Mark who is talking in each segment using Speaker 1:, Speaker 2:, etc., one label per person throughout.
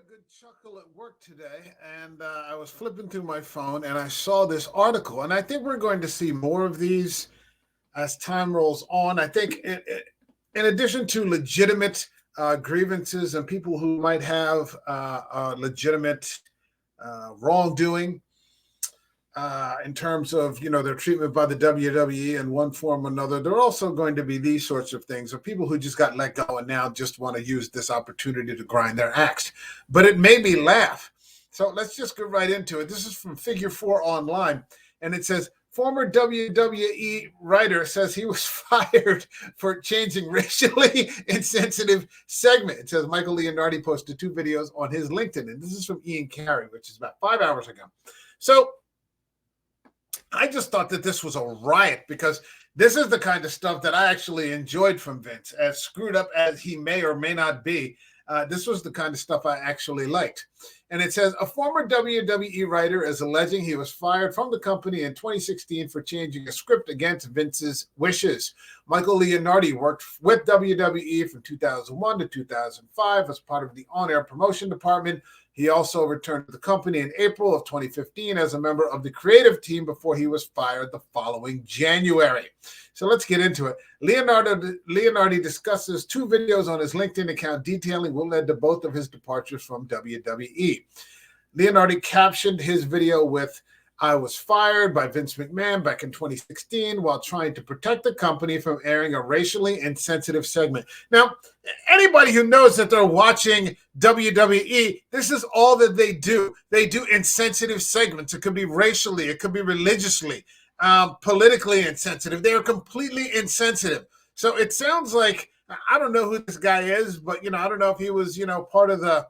Speaker 1: a good chuckle at work today, and I was flipping through my phone and I saw this article, and I think we're going to see more of these as time rolls on. I think, in addition to legitimate grievances and people who might have legitimate wrongdoing, in terms of their treatment by the WWE in one form or another. There are also going to be these sorts of things of people who just got let go and now just want to use this opportunity to grind their axe. But it made me laugh. So let's just get right into it. This is from Figure 4 Online, and it says, former WWE writer says he was fired for changing racially insensitive segment. It says Michael Leonardi posted 2 videos on his LinkedIn, and this is from Ian Carey, which is about 5 hours ago. So I just thought that this was a riot because this is the kind of stuff that I actually enjoyed from Vince, as screwed up as he may or may not be. This was the kind of stuff I actually liked. And it says, a former WWE writer is alleging he was fired from the company in 2016 for changing a script against Vince's wishes. Michael Leonardi worked with WWE from 2001 to 2005 as part of the on-air promotion department. He also returned to the company in April of 2015 as a member of the creative team before he was fired the following January. So let's get into it. Leonardi discusses 2 videos on his LinkedIn account detailing what led to both of his departures from WWE. Leonardi captioned his video with, "I was fired by Vince McMahon back in 2016 while trying to protect the company from airing a racially insensitive segment." Now, anybody who knows that they're watching WWE, this is all that they do. They do insensitive segments. It could be racially, it could be religiously, politically insensitive. They are completely insensitive. So it sounds like, I don't know who this guy is, but, I don't know if he was, part of the,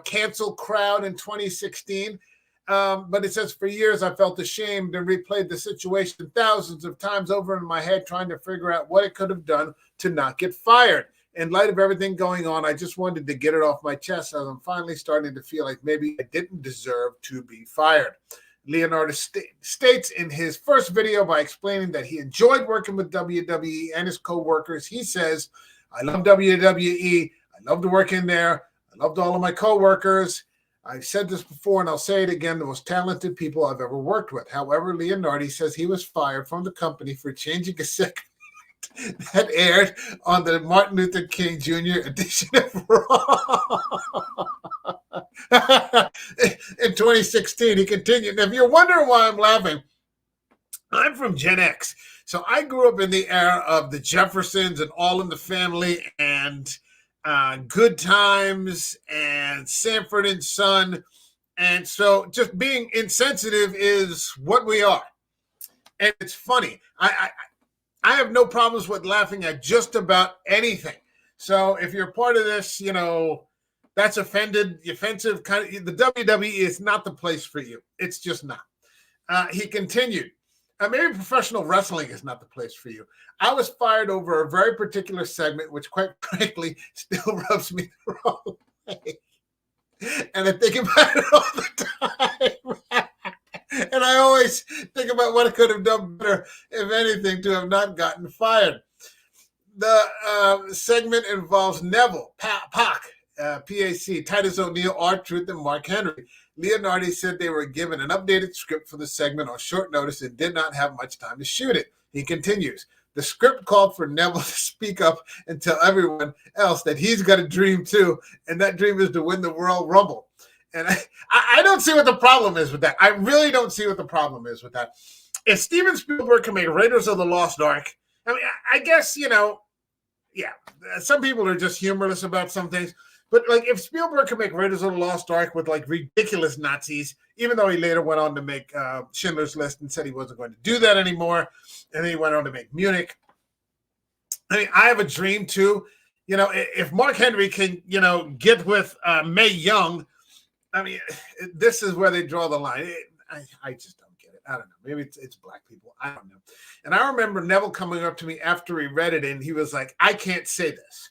Speaker 1: cancel crowd in 2016. But it says, for years, I felt ashamed and replayed the situation thousands of times over in my head, trying to figure out what I could have done to not get fired. In light of everything going on, I just wanted to get it off my chest as I'm finally starting to feel like maybe I didn't deserve to be fired. Leonardo states in his first video by explaining that he enjoyed working with WWE and his co-workers. He says, "I love WWE. I loved working there. I loved all of my co-workers. I've said this before and I'll say it again, the most talented people I've ever worked with." However, Leonardi says he was fired from the company for changing a segment that aired on the Martin Luther King Jr. edition of Raw. In 2016, he continued. Now, if you're wondering why I'm laughing, I'm from Gen X. So I grew up in the era of the Jeffersons and All in the Family and Good Times and Sanford and Son. And so just being insensitive is what we are. And it's funny. I have no problems with laughing at just about anything. So if you're part of this, that's offensive kind of, the WWE is not the place for you. It's just not. He continued, maybe professional wrestling is not the place for you. I was fired over a very particular segment, which quite frankly still rubs me the wrong way. And I think about it all the time. And I always think about what I could have done better, if anything, to have not gotten fired. The segment involves Neville, Pac, Titus O'Neil, R-Truth, and Mark Henry. Leonardi said they were given an updated script for the segment on short notice and did not have much time to shoot it. He continues, the script called for Neville to speak up and tell everyone else that he's got a dream too, and that dream is to win the Royal Rumble. And I don't see what the problem is with that. I really don't see what the problem is with that. If Steven Spielberg can make Raiders of the Lost Ark, I mean, I guess, some people are just humorless about some things. But, if Spielberg can make Raiders of the Lost Ark with, ridiculous Nazis, even though he later went on to make Schindler's List and said he wasn't going to do that anymore, and then he went on to make Munich. I mean, I have a dream, too. If Mark Henry can, get with Mae Young, I mean, this is where they draw the line. I just don't get it. I don't know. Maybe it's black people. I don't know. And I remember Neville coming up to me after he read it, and he was like, I can't say this.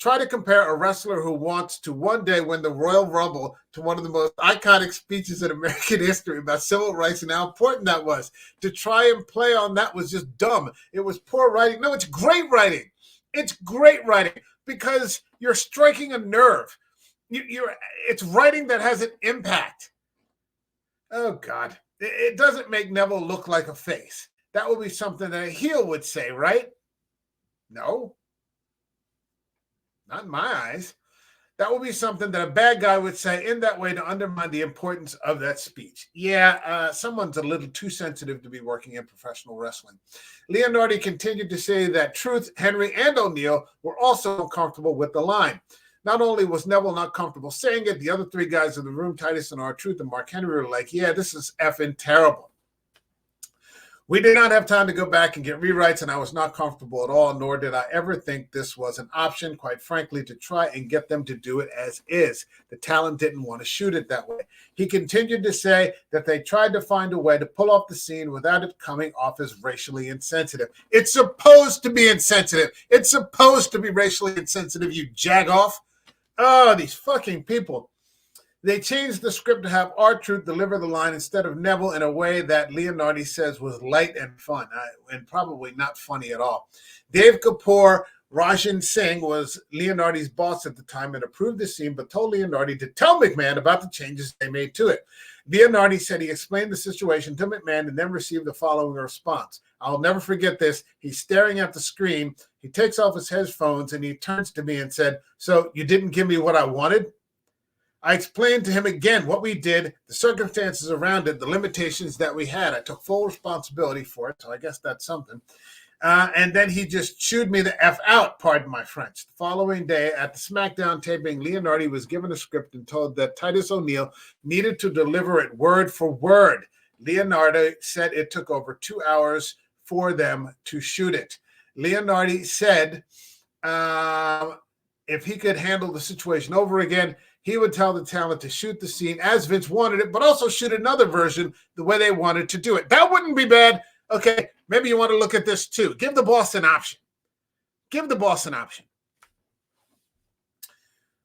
Speaker 1: Try to compare a wrestler who wants to one day win the Royal Rumble to one of the most iconic speeches in American history about civil rights and how important that was. To try and play on that was just dumb. It was poor writing. No, it's great writing. It's great writing because you're striking a nerve. it's writing that has an impact. Oh, God. It doesn't make Neville look like a face. That would be something that a heel would say, right? No. Not in my eyes. That would be something that a bad guy would say in that way to undermine the importance of that speech. Yeah, someone's a little too sensitive to be working in professional wrestling. Leonardi continued to say that Truth, Henry, and O'Neil were also uncomfortable with the line. Not only was Neville not comfortable saying it, the other three guys in the room, Titus and R-Truth and Mark Henry, were like, yeah, this is effing terrible. We did not have time to go back and get rewrites, and I was not comfortable at all, nor did I ever think this was an option, quite frankly, to try and get them to do it as is. The talent didn't want to shoot it that way. He continued to say that they tried to find a way to pull off the scene without it coming off as racially insensitive. It's supposed to be insensitive. It's supposed to be racially insensitive, you jagoff. Oh, these fucking people. They changed the script to have R-Truth deliver the line instead of Neville in a way that Leonardi says was light and fun, and probably not funny at all. Dave Kapoor, Rajan Singh, was Leonardi's boss at the time and approved the scene, but told Leonardi to tell McMahon about the changes they made to it. Leonardi said he explained the situation to McMahon and then received the following response. I'll never forget this. He's staring at the screen. He takes off his headphones and he turns to me and said, "So you didn't give me what I wanted?" I explained to him again what we did, the circumstances around it, the limitations that we had. I took full responsibility for it, so I guess that's something. And then he just chewed me the F out, pardon my French. The following day at the SmackDown taping, Leonardi was given a script and told that Titus O'Neil needed to deliver it word for word. Leonardi said it took over 2 hours for them to shoot it. Leonardi said if he could handle the situation over again, he would tell the talent to shoot the scene as Vince wanted it, but also shoot another version the way they wanted to do it. That wouldn't be bad. Okay, maybe you want to look at this too. Give the boss an option. Give the boss an option.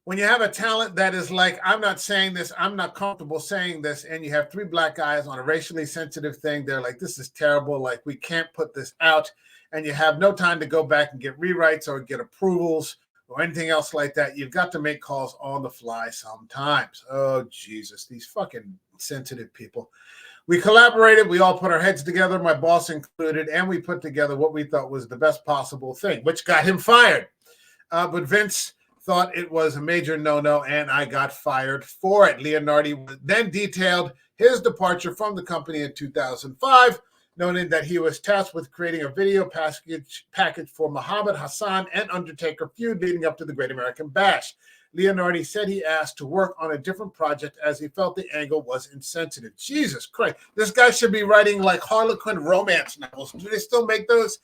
Speaker 1: When you have a talent that is like, I'm not saying this, I'm not comfortable saying this, and you have three black guys on a racially sensitive thing, they're like, this is terrible, like we can't put this out, and you have no time to go back and get rewrites or get approvals or anything else like that. You've got to make calls on the fly sometimes. Oh, Jesus, these fucking sensitive people. We collaborated. We all put our heads together, my boss included, and we put together what we thought was the best possible thing, which got him fired. But Vince thought it was a major no-no, and I got fired for it. Leonardi then detailed his departure from the company in 2005, noting that he was tasked with creating a video package for Muhammad Hassan and Undertaker feud leading up to the Great American Bash. Leonardi said he asked to work on a different project as he felt the angle was insensitive. Jesus Christ. This guy should be writing like Harlequin romance novels. Do they still make those?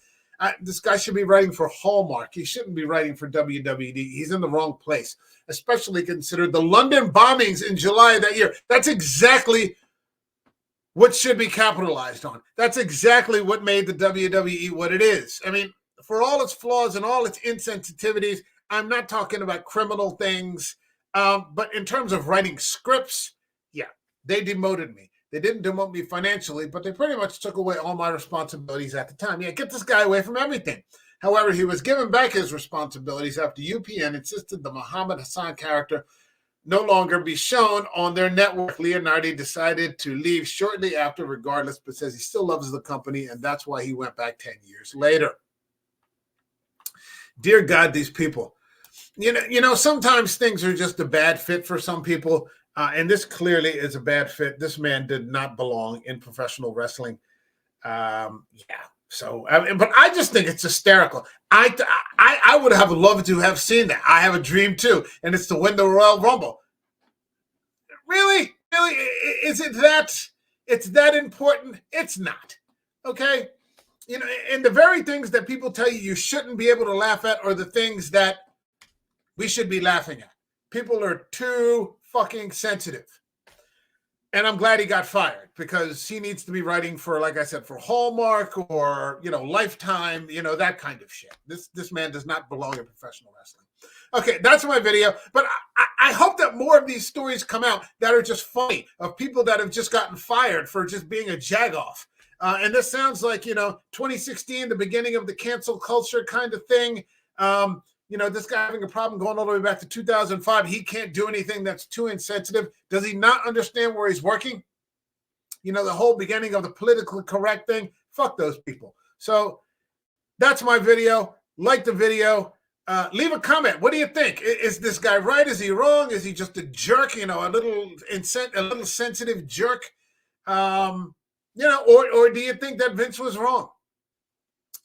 Speaker 1: This guy should be writing for Hallmark. He shouldn't be writing for WWE. He's in the wrong place, especially considered the London bombings in July of that year. That's exactly what should be capitalized on. That's exactly what made the WWE what it is. I mean, for all its flaws and all its insensitivities, I'm not talking about criminal things, but in terms of writing scripts, yeah, they demoted me. They didn't demote me financially, but they pretty much took away all my responsibilities at the time. Yeah, get this guy away from everything. However, he was given back his responsibilities after UPN insisted the Muhammad Hassan character no longer be shown on their network. Leonardi decided to leave shortly after, regardless, but says he still loves the company, and that's why he went back 10 years later. Dear God, these people. You know, sometimes things are just a bad fit for some people, and this clearly is a bad fit. This man did not belong in professional wrestling. So, but I just think it's hysterical. I would have loved to have seen that. I have a dream too, and it's to win the Royal Rumble. Really? Is it that? It's that important? It's not. Okay? You know, and the very things that people tell you shouldn't be able to laugh at are the things that we should be laughing at. People are too fucking sensitive. And I'm glad he got fired because he needs to be writing for, like I said, for Hallmark or, Lifetime, that kind of shit. This man does not belong in professional wrestling. Okay, that's my video. But I hope that more of these stories come out that are just funny, of people that have just gotten fired for just being a jagoff. And this sounds like, 2016, the beginning of the cancel culture kind of thing. You know, this guy having a problem going all the way back to 2005. He can't do anything that's too insensitive. Does he not understand where he's working? You know, the whole beginning of the politically correct thing. Fuck those people. So that's my video. Like the video. Leave a comment. What do you think? Is this guy right? Is he wrong? Is he just a jerk? You know, a little sensitive jerk? You know, or do you think that Vince was wrong?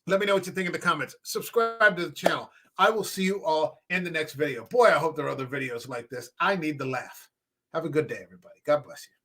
Speaker 1: Let me know what you think in the comments. Subscribe to the channel. I will see you all in the next video. Boy, I hope there are other videos like this. I need the laugh. Have a good day, everybody. God bless you.